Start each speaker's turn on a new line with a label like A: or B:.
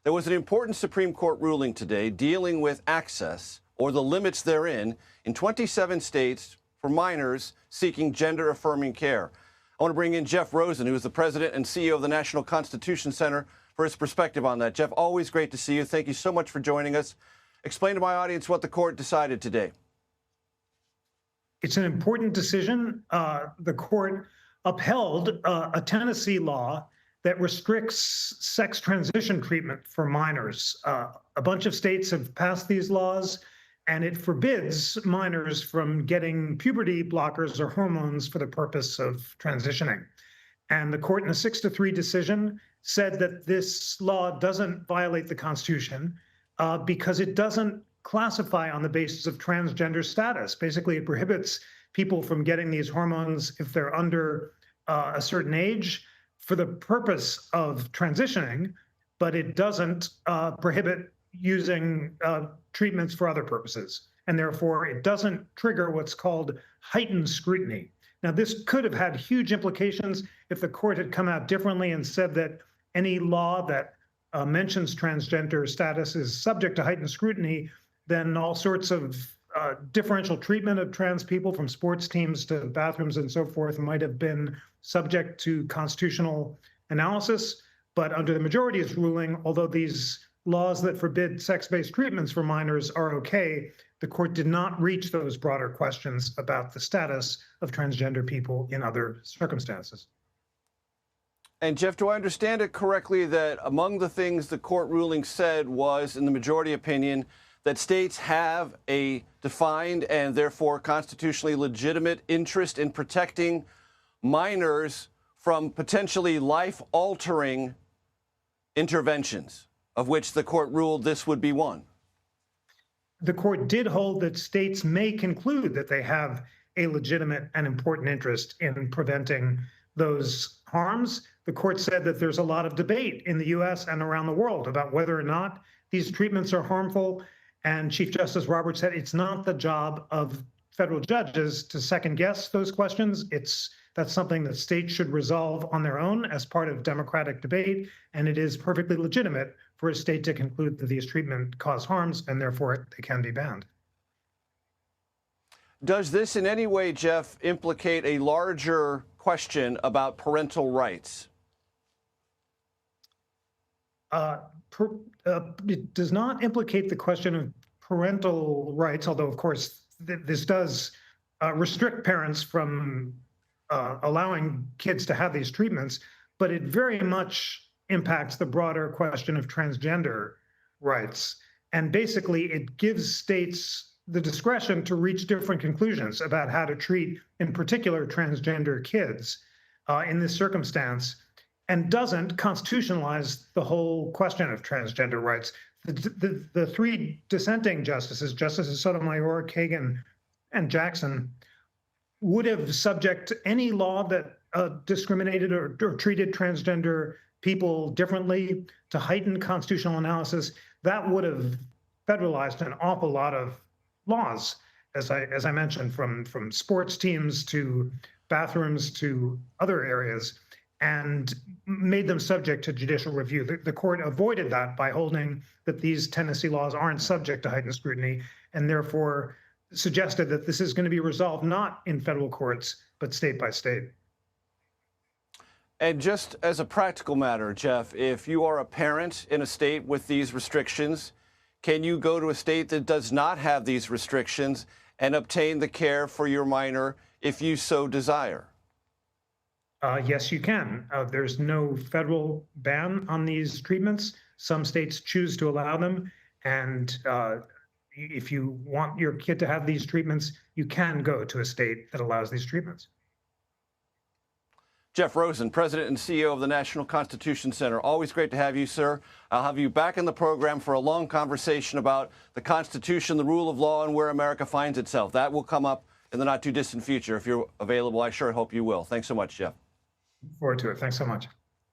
A: There was an important Supreme Court ruling today dealing with access or the limits therein in 27 states for minors seeking gender-affirming care. I want to bring in Jeff Rosen, who is the president and CEO of the National Constitution Center, for his perspective on that. Jeff, always great to see you. Thank you so much for joining us. Explain to my audience what the court decided today.
B: It's an important decision. The court upheld a Tennessee law that restricts sex transition treatment for minors. A bunch of states have passed these laws, and it forbids minors from getting puberty blockers or hormones for the purpose of transitioning. And the court, in a 6-3 decision, said that this law doesn't violate the Constitution because it doesn't classify on the basis of transgender status. Basically, it prohibits people from getting these hormones if they're under a certain age for the purpose of transitioning, but it doesn't prohibit using treatments for other purposes. And therefore, it doesn't trigger what's called heightened scrutiny. Now, this could have had huge implications if the court had come out differently and said that any law that mentions transgender status is subject to heightened scrutiny. Then all sorts of differential treatment of trans people, from sports teams to bathrooms and so forth, might have been subject to constitutional analysis. But under the majority's ruling, although these laws that forbid sex-based treatments for minors are okay, the court did not reach those broader questions about the status of transgender people in other circumstances.
A: And Jeff, do I understand it correctly that among the things the court ruling said was, in the majority opinion, that states have a defined and therefore constitutionally legitimate interest in protecting minors from potentially life-altering interventions, of which the court ruled this would be one?
B: The court did hold that states may conclude that they have a legitimate and important interest in preventing those harms. The court said that there's a lot of debate in the U.S. and around the world about whether or not these treatments are harmful. And Chief Justice Roberts said it's not the job of federal judges to second guess those questions. That's something that states should resolve on their own as part of democratic debate. And it is perfectly legitimate for a state to conclude that these treatments cause harms and therefore they can be banned.
A: Does this in any way, Jeff, implicate a larger question about parental rights?
B: It does not implicate the question of parental rights, although, of course, this does restrict parents from allowing kids to have these treatments, but it very much impacts the broader question of transgender rights. And basically, it gives states the discretion to reach different conclusions about how to treat, in particular, transgender kids in this circumstance, and doesn't constitutionalize the whole question of transgender rights. The three dissenting justices, Justices Sotomayor, Kagan, and Jackson, would have subject any law that discriminated or treated transgender people differently to heightened constitutional analysis. That would have federalized an awful lot of laws, as I mentioned, from sports teams to bathrooms to other areas, and made them subject to judicial review. The court avoided that by holding that these Tennessee laws aren't subject to heightened scrutiny, and therefore suggested that this is going to be resolved not in federal courts, but state by state.
A: And just as a practical matter, Jeff, if you are a parent in a state with these restrictions, can you go to a state that does not have these restrictions and obtain the care for your minor if you so desire?
B: Yes, you can. There's no federal ban on these treatments. Some states choose to allow them. And if you want your kid to have these treatments, you can go to a state that allows these treatments.
A: Jeff Rosen, President and CEO of the National Constitution Center. Always great to have you, sir. I'll have you back in the program for a long conversation about the Constitution, the rule of law, and where America finds itself. That will come up in the not-too-distant future. If you're available, I sure hope you will. Thanks so much, Jeff.
B: Look forward to it. Thanks so much.